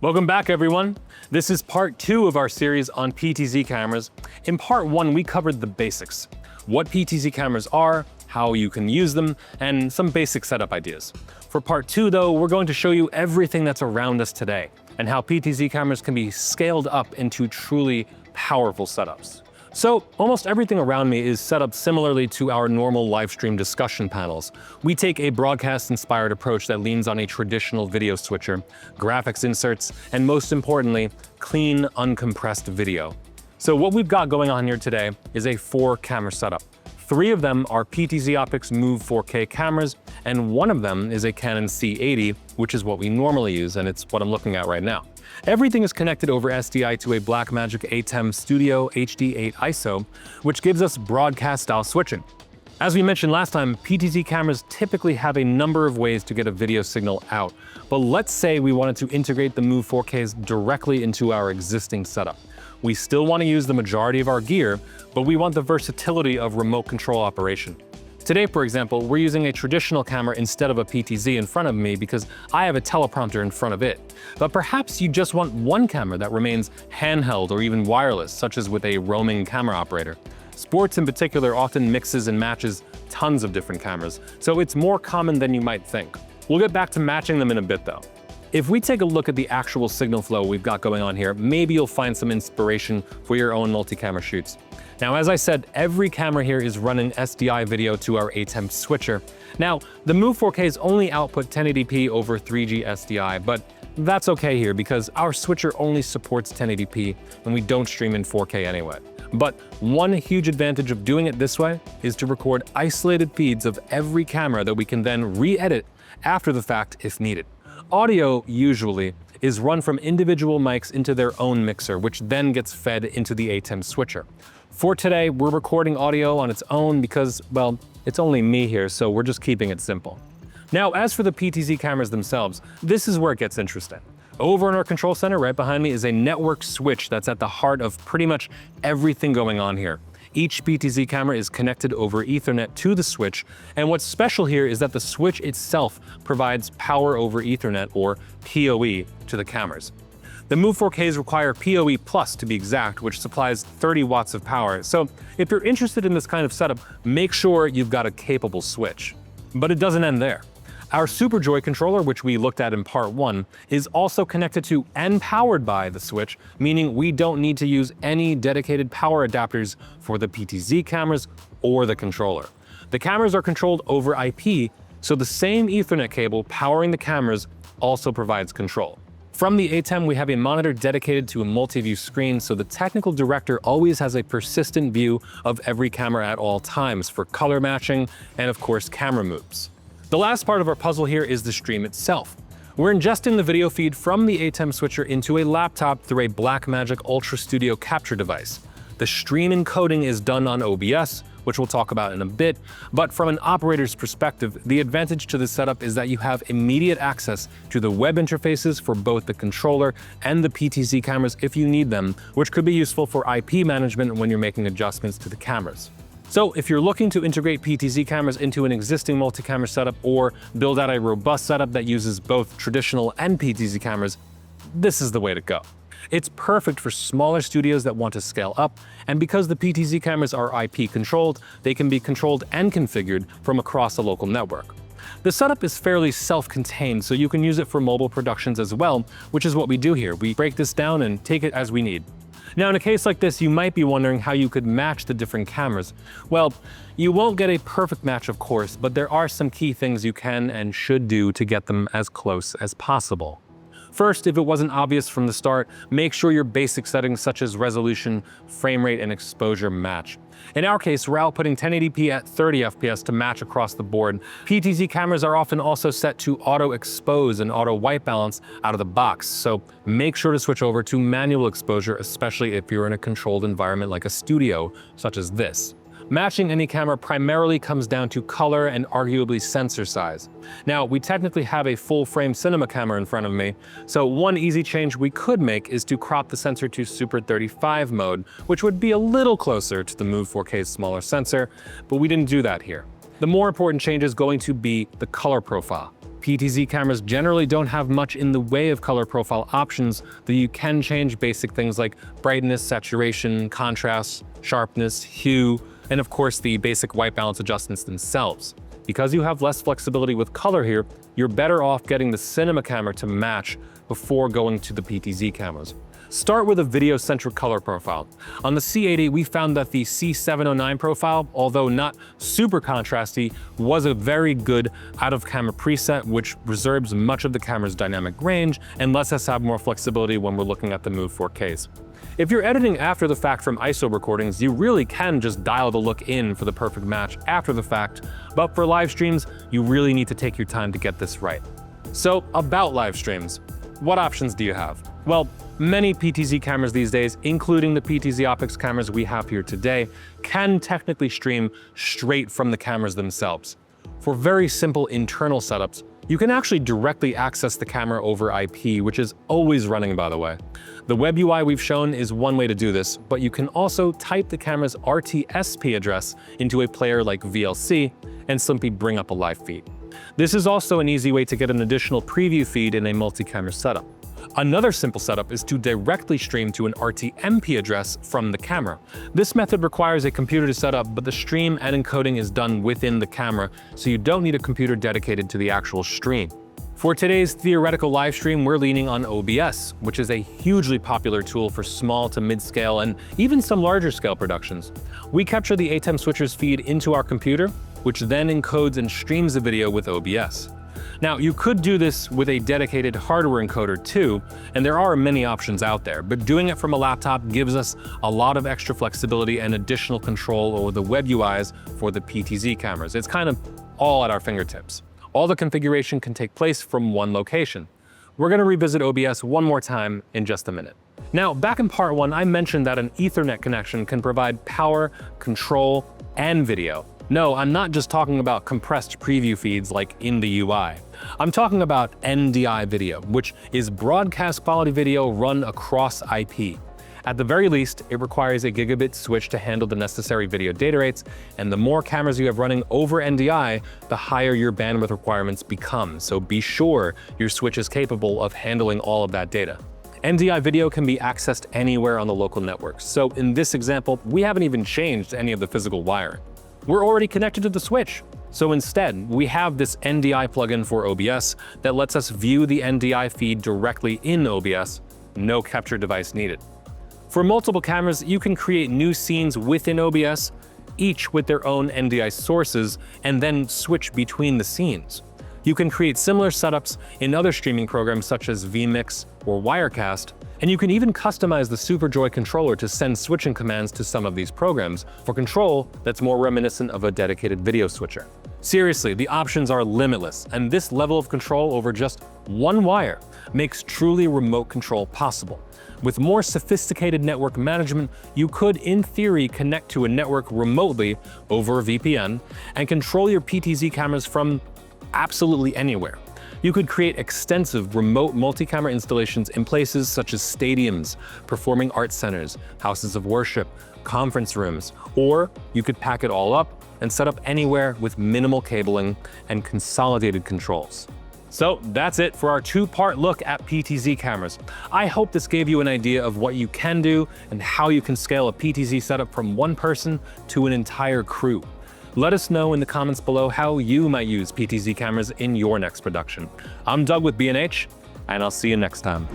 Welcome back, everyone. This is part 2 of our series on PTZ cameras. In part 1, we covered the basics, what PTZ cameras are, how you can use them, and some basic setup ideas. For part 2, though, we're going to show you everything that's around us today and how PTZ cameras can be scaled up into truly powerful setups. So almost everything around me is set up similarly to our normal live stream discussion panels. We take a broadcast-inspired approach that leans on a traditional video switcher, graphics inserts, and most importantly, clean, uncompressed video. So what we've got going on here today is a 4-camera setup. 3 of them are PTZOptics Move 4K cameras, and 1 of them is a Canon C80, which is what we normally use, and it's what I'm looking at right now. Everything is connected over SDI to a Blackmagic ATEM Studio HD8 ISO, which gives us broadcast-style switching. As we mentioned last time, PTZ cameras typically have a number of ways to get a video signal out, but let's say we wanted to integrate the Move 4Ks directly into our existing setup. We still want to use the majority of our gear, but we want the versatility of remote control operation. Today, for example, we're using a traditional camera instead of a PTZ in front of me because I have a teleprompter in front of it. But perhaps you just want one camera that remains handheld or even wireless, such as with a roaming camera operator. Sports in particular often mixes and matches tons of different cameras, so it's more common than you might think. We'll get back to matching them in a bit though. If we take a look at the actual signal flow we've got going on here, maybe you'll find some inspiration for your own multi-camera shoots. Now, as I said, every camera here is running SDI video to our ATEM switcher. Now, the Move 4Ks only output 1080p over 3G SDI, but that's okay here because our switcher only supports 1080p and we don't stream in 4K anyway. But one huge advantage of doing it this way is to record isolated feeds of every camera that we can then re-edit after the fact if needed. Audio, usually, is run from individual mics into their own mixer, which then gets fed into the ATEM switcher. For today, we're recording audio on its own because, well, it's only me here, so we're just keeping it simple. Now, as for the PTZ cameras themselves, this is where it gets interesting. Over in our control center, right behind me, is a network switch that's at the heart of pretty much everything going on here. Each PTZ camera is connected over Ethernet to the switch, and what's special here is that the switch itself provides power over Ethernet, or PoE, to the cameras. The Move 4Ks require PoE Plus to be exact, which supplies 30 watts of power, so if you're interested in this kind of setup, make sure you've got a capable switch. But it doesn't end there. Our SuperJoy controller, which we looked at in part 1, is also connected to and powered by the switch, meaning we don't need to use any dedicated power adapters for the PTZ cameras or the controller. The cameras are controlled over IP, so the same Ethernet cable powering the cameras also provides control. From the ATEM, we have a monitor dedicated to a multi-view screen, so the technical director always has a persistent view of every camera at all times for color matching and, of course, camera moves. The last part of our puzzle here is the stream itself. We're ingesting the video feed from the ATEM switcher into a laptop through a Blackmagic Ultra Studio capture device. The stream encoding is done on OBS, which we'll talk about in a bit, but from an operator's perspective, the advantage to this setup is that you have immediate access to the web interfaces for both the controller and the PTZ cameras if you need them, which could be useful for IP management when you're making adjustments to the cameras. So if you're looking to integrate PTZ cameras into an existing multi-camera setup or build out a robust setup that uses both traditional and PTZ cameras, this is the way to go. It's perfect for smaller studios that want to scale up, and because the PTZ cameras are IP controlled, they can be controlled and configured from across a local network. The setup is fairly self-contained, so you can use it for mobile productions as well, which is what we do here. We break this down and take it as we need. Now, in a case like this, you might be wondering how you could match the different cameras. Well, you won't get a perfect match, of course, but there are some key things you can and should do to get them as close as possible. First, if it wasn't obvious from the start, make sure your basic settings such as resolution, frame rate, and exposure match. In our case, we're outputting 1080p at 30 FPS to match across the board. PTZ cameras are often also set to auto expose and auto white balance out of the box, so make sure to switch over to manual exposure, especially if you're in a controlled environment like a studio, such as this. Matching any camera primarily comes down to color and arguably sensor size. Now, we technically have a full-frame cinema camera in front of me, so one easy change we could make is to crop the sensor to Super 35 mode, which would be a little closer to the Move 4K's smaller sensor, but we didn't do that here. The more important change is going to be the color profile. PTZ cameras generally don't have much in the way of color profile options, though you can change basic things like brightness, saturation, contrast, sharpness, hue, and of course the basic white balance adjustments themselves. Because you have less flexibility with color here, you're better off getting the cinema camera to match before going to the PTZ cameras. Start with a video-centric color profile. On the C80, we found that the C709 profile, although not super contrasty, was a very good out-of-camera preset, which reserves much of the camera's dynamic range and lets us have more flexibility when we're looking at the Move 4Ks. If you're editing after the fact from ISO recordings, you really can just dial the look in for the perfect match after the fact, but for live streams, you really need to take your time to get this right. So, about live streams, what options do you have? Well, many PTZ cameras these days, including the PTZOptics cameras we have here today, can technically stream straight from the cameras themselves. For very simple internal setups, you can actually directly access the camera over IP, which is always running, by the way. The web UI we've shown is one way to do this, but you can also type the camera's RTSP address into a player like VLC and simply bring up a live feed. This is also an easy way to get an additional preview feed in a multi-camera setup. Another simple setup is to directly stream to an RTMP address from the camera. This method requires a computer to set up, but the stream and encoding is done within the camera, so you don't need a computer dedicated to the actual stream. For today's theoretical live stream, we're leaning on OBS, which is a hugely popular tool for small to mid-scale and even some larger scale productions. We capture the ATEM switcher's feed into our computer, which then encodes and streams the video with OBS. Now, you could do this with a dedicated hardware encoder too, and there are many options out there, but doing it from a laptop gives us a lot of extra flexibility and additional control over the web UIs for the PTZ cameras. It's kind of all at our fingertips. All the configuration can take place from one location. We're going to revisit OBS one more time in just a minute. Now, back in part 1, I mentioned that an Ethernet connection can provide power, control, and video. No, I'm not just talking about compressed preview feeds like in the UI. I'm talking about NDI video, which is broadcast quality video run across IP. At the very least, it requires a gigabit switch to handle the necessary video data rates, and the more cameras you have running over NDI, the higher your bandwidth requirements become, so be sure your switch is capable of handling all of that data. NDI video can be accessed anywhere on the local network, so in this example, we haven't even changed any of the physical wiring. We're already connected to the switch. So instead, we have this NDI plugin for OBS that lets us view the NDI feed directly in OBS, no capture device needed. For multiple cameras, you can create new scenes within OBS, each with their own NDI sources, and then switch between the scenes. You can create similar setups in other streaming programs such as vMix or Wirecast, and you can even customize the SuperJoy controller to send switching commands to some of these programs for control that's more reminiscent of a dedicated video switcher. Seriously, the options are limitless, and this level of control over just one wire makes truly remote control possible. With more sophisticated network management, you could, in theory, connect to a network remotely over a VPN and control your PTZ cameras from absolutely anywhere. You could create extensive remote multi-camera installations in places such as stadiums, performing arts centers, houses of worship, conference rooms, or you could pack it all up and set up anywhere with minimal cabling and consolidated controls. So that's it for our two-part look at PTZ cameras. I hope this gave you an idea of what you can do and how you can scale a PTZ setup from one person to an entire crew. Let us know in the comments below how you might use PTZ cameras in your next production. I'm Doug with B&H, and I'll see you next time.